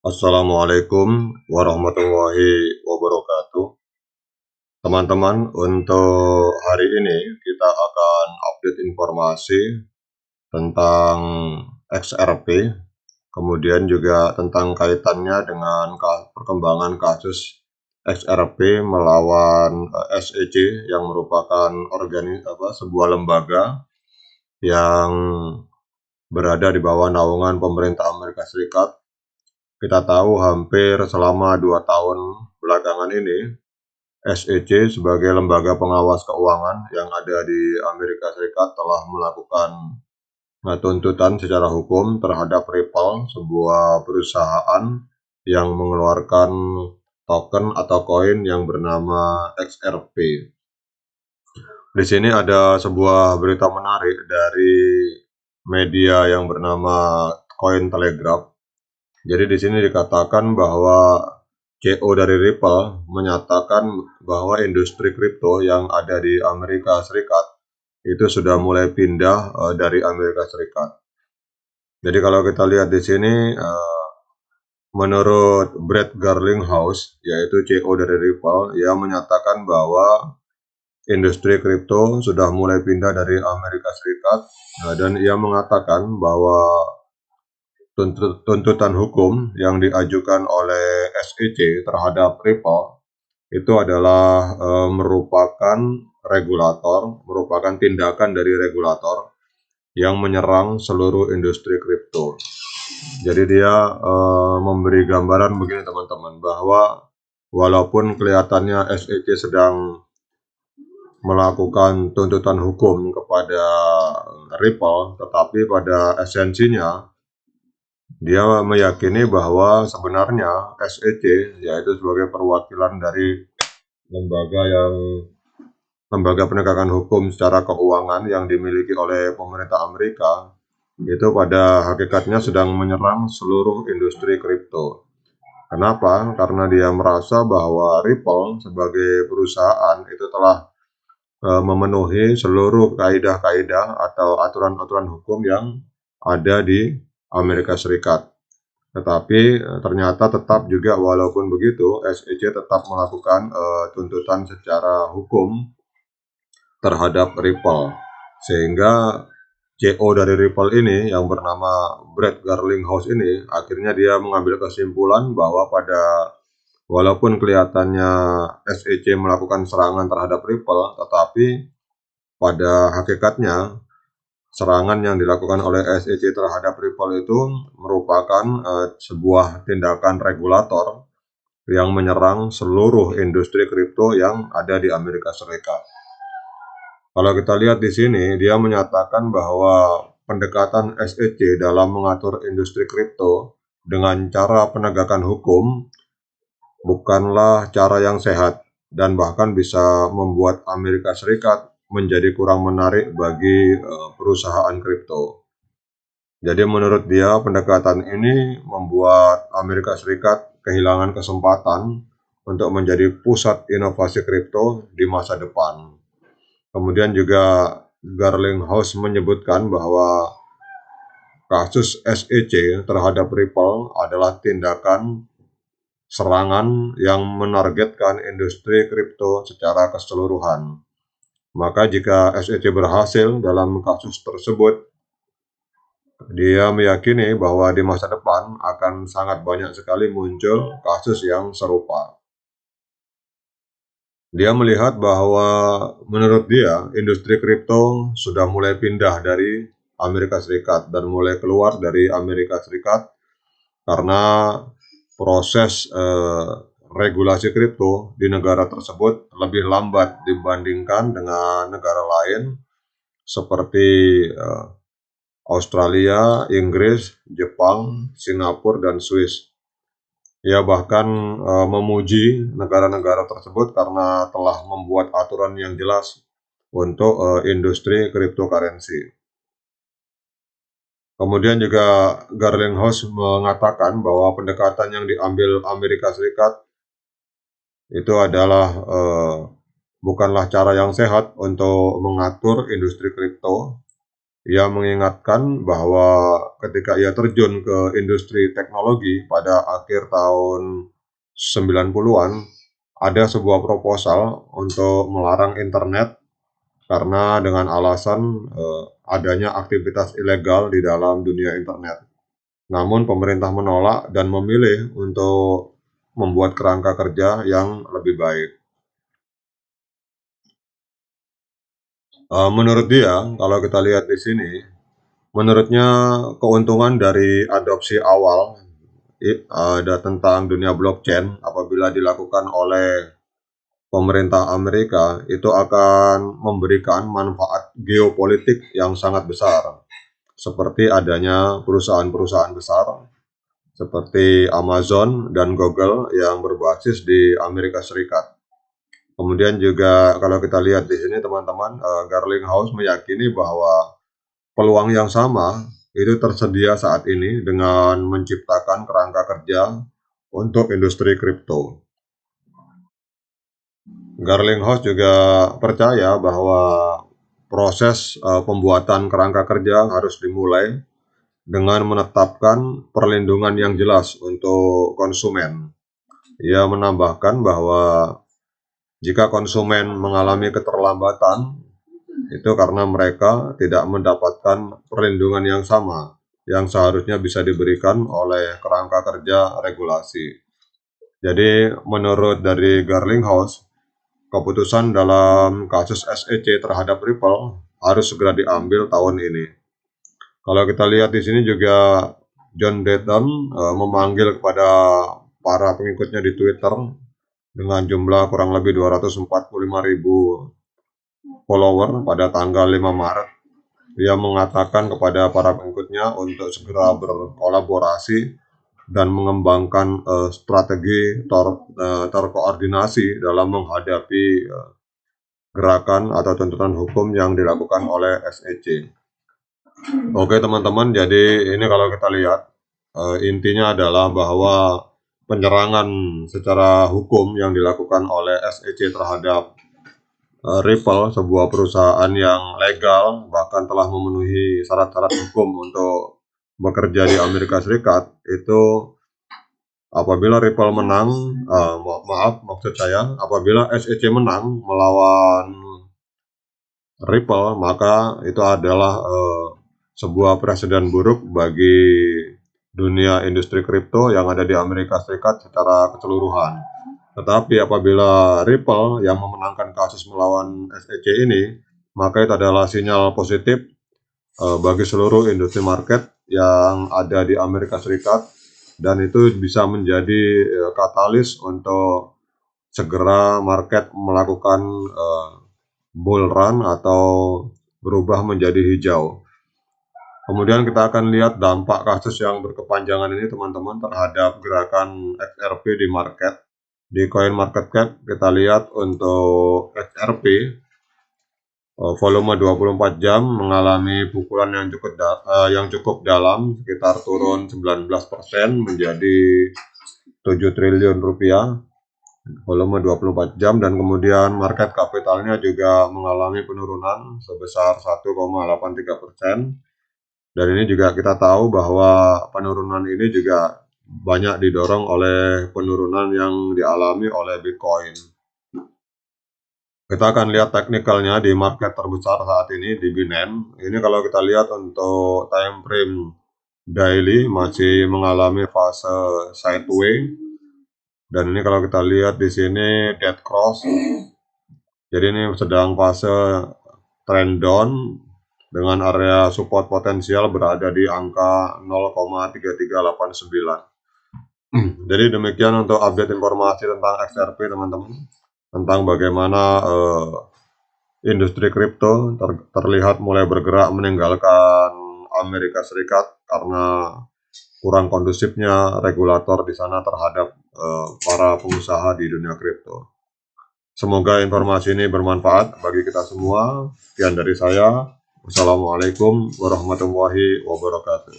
Assalamualaikum warahmatullahi wabarakatuh. Teman-teman, untuk hari ini kita akan update informasi tentang XRP, kemudian juga tentang kaitannya dengan perkembangan kasus XRP melawan SEC yang merupakan sebuah lembaga yang berada di bawah naungan pemerintah Amerika Serikat. Kita tahu hampir selama 2 tahun belakangan ini, SEC sebagai lembaga pengawas keuangan yang ada di Amerika Serikat telah melakukan tuntutan secara hukum terhadap Ripple, sebuah perusahaan yang mengeluarkan token atau koin yang bernama XRP. Di sini ada sebuah berita menarik dari media yang bernama Cointelegraph. Jadi di sini dikatakan bahwa CEO dari Ripple menyatakan bahwa industri kripto yang ada di Amerika Serikat itu sudah mulai pindah dari Amerika Serikat. Jadi kalau kita lihat di sini, menurut Brett Garlinghouse, yaitu CEO dari Ripple, ia menyatakan bahwa industri kripto sudah mulai pindah dari Amerika Serikat, dan ia mengatakan bahwa tuntutan hukum yang diajukan oleh SEC terhadap Ripple itu adalah merupakan tindakan dari regulator yang menyerang seluruh industri kripto. Jadi dia memberi gambaran begini teman-teman, bahwa walaupun kelihatannya SEC sedang melakukan tuntutan hukum kepada Ripple, tetapi pada esensinya dia meyakini bahwa sebenarnya SEC, yaitu sebagai perwakilan dari lembaga penegakan hukum secara keuangan yang dimiliki oleh pemerintah Amerika, itu pada hakikatnya sedang menyerang seluruh industri kripto. Kenapa? Karena dia merasa bahwa Ripple sebagai perusahaan itu telah memenuhi seluruh kaidah-kaidah atau aturan-aturan hukum yang ada di Amerika Serikat. Tetapi ternyata tetap juga walaupun begitu, SEC tetap melakukan tuntutan secara hukum terhadap Ripple. Sehingga CEO dari Ripple ini yang bernama Brett Garlinghouse ini akhirnya dia mengambil kesimpulan bahwa walaupun kelihatannya SEC melakukan serangan terhadap Ripple, tetapi pada hakikatnya serangan yang dilakukan oleh SEC terhadap Ripple itu merupakan sebuah tindakan regulator yang menyerang seluruh industri kripto yang ada di Amerika Serikat. Kalau kita lihat di sini, dia menyatakan bahwa pendekatan SEC dalam mengatur industri kripto dengan cara penegakan hukum bukanlah cara yang sehat dan bahkan bisa membuat Amerika Serikat menjadi kurang menarik bagi perusahaan kripto. Jadi menurut dia pendekatan ini membuat Amerika Serikat kehilangan kesempatan untuk menjadi pusat inovasi kripto di masa depan. Kemudian juga Garlinghouse menyebutkan bahwa kasus SEC terhadap Ripple adalah tindakan serangan yang menargetkan industri kripto secara keseluruhan. Maka jika SEC berhasil dalam kasus tersebut, dia meyakini bahwa di masa depan akan sangat banyak sekali muncul kasus yang serupa. Dia melihat bahwa menurut dia industri kripto sudah mulai pindah dari Amerika Serikat dan mulai keluar dari Amerika Serikat karena proses regulasi kripto di negara tersebut lebih lambat dibandingkan dengan negara lain seperti Australia, Inggris, Jepang, Singapura, dan Swiss. Ia bahkan memuji negara-negara tersebut karena telah membuat aturan yang jelas untuk industri cryptocurrency. Kemudian juga Garlinghouse mengatakan bahwa pendekatan yang diambil Amerika Serikat itu adalah bukanlah cara yang sehat untuk mengatur industri kripto, Ia mengingatkan bahwa ketika ia terjun ke industri teknologi pada akhir tahun 90-an, ada sebuah proposal untuk melarang internet karena dengan alasan adanya aktivitas ilegal di dalam dunia internet. Namun pemerintah menolak dan memilih untuk membuat kerangka kerja yang lebih baik. Menurut dia, kalau kita lihat di sini, menurutnya keuntungan dari adopsi awal ada tentang dunia blockchain apabila dilakukan oleh pemerintah Amerika itu akan memberikan manfaat geopolitik yang sangat besar, seperti adanya perusahaan-perusahaan besar seperti Amazon dan Google yang berbasis di Amerika Serikat. Kemudian juga kalau kita lihat di sini teman-teman, Garlinghouse meyakini bahwa peluang yang sama itu tersedia saat ini dengan menciptakan kerangka kerja untuk industri kripto. Garlinghouse juga percaya bahwa proses pembuatan kerangka kerja harus dimulai dengan menetapkan perlindungan yang jelas untuk konsumen. Ia menambahkan bahwa jika konsumen mengalami keterlambatan, itu karena mereka tidak mendapatkan perlindungan yang sama yang seharusnya bisa diberikan oleh kerangka kerja regulasi. Jadi menurut dari Garlinghouse, keputusan dalam kasus SEC terhadap Ripple harus segera diambil tahun ini. Kalau kita lihat di sini juga John Dutton memanggil kepada para pengikutnya di Twitter dengan jumlah kurang lebih 245.000 follower pada tanggal 5 Maret. Dia mengatakan kepada para pengikutnya untuk segera berkolaborasi dan mengembangkan strategi terkoordinasi dalam menghadapi gerakan atau tuntutan hukum yang dilakukan oleh SEC. Oke teman-teman, jadi ini kalau kita lihat intinya adalah bahwa penyerangan secara hukum yang dilakukan oleh SEC terhadap Ripple, sebuah perusahaan yang legal bahkan telah memenuhi syarat-syarat hukum untuk bekerja di Amerika Serikat, itu apabila Ripple menang, maksud saya apabila SEC menang melawan Ripple, maka itu adalah sebuah presiden buruk bagi dunia industri kripto yang ada di Amerika Serikat secara keseluruhan. Tetapi apabila Ripple yang memenangkan kasus melawan SEC ini, maka itu adalah sinyal positif bagi seluruh industri market yang ada di Amerika Serikat, dan itu bisa menjadi katalis untuk segera market melakukan bull run atau berubah menjadi hijau. Kemudian kita akan lihat dampak kasus yang berkepanjangan ini teman-teman terhadap gerakan XRP di market. Di Coin Market Cap kita lihat untuk XRP volume 24 jam mengalami pukulan yang cukup dalam, sekitar turun 19% menjadi 7 triliun rupiah volume 24 jam, dan kemudian market kapitalnya juga mengalami penurunan sebesar 1,83%. Dan ini juga kita tahu bahwa penurunan ini juga banyak didorong oleh penurunan yang dialami oleh Bitcoin. Kita akan lihat teknikalnya di market terbesar saat ini di Binance. Ini kalau kita lihat untuk time frame daily masih mengalami fase sideways. Dan ini kalau kita lihat di sini dead cross. Jadi ini sedang fase trend down dengan area support potensial berada di angka 0,3389. Jadi demikian untuk update informasi tentang XRP teman-teman, tentang bagaimana industri kripto terlihat mulai bergerak meninggalkan Amerika Serikat karena kurang kondusifnya regulator di sana terhadap para pengusaha di dunia kripto. Semoga informasi ini bermanfaat bagi kita semua. Sekian dari saya. Wassalamualaikum warahmatullahi wabarakatuh.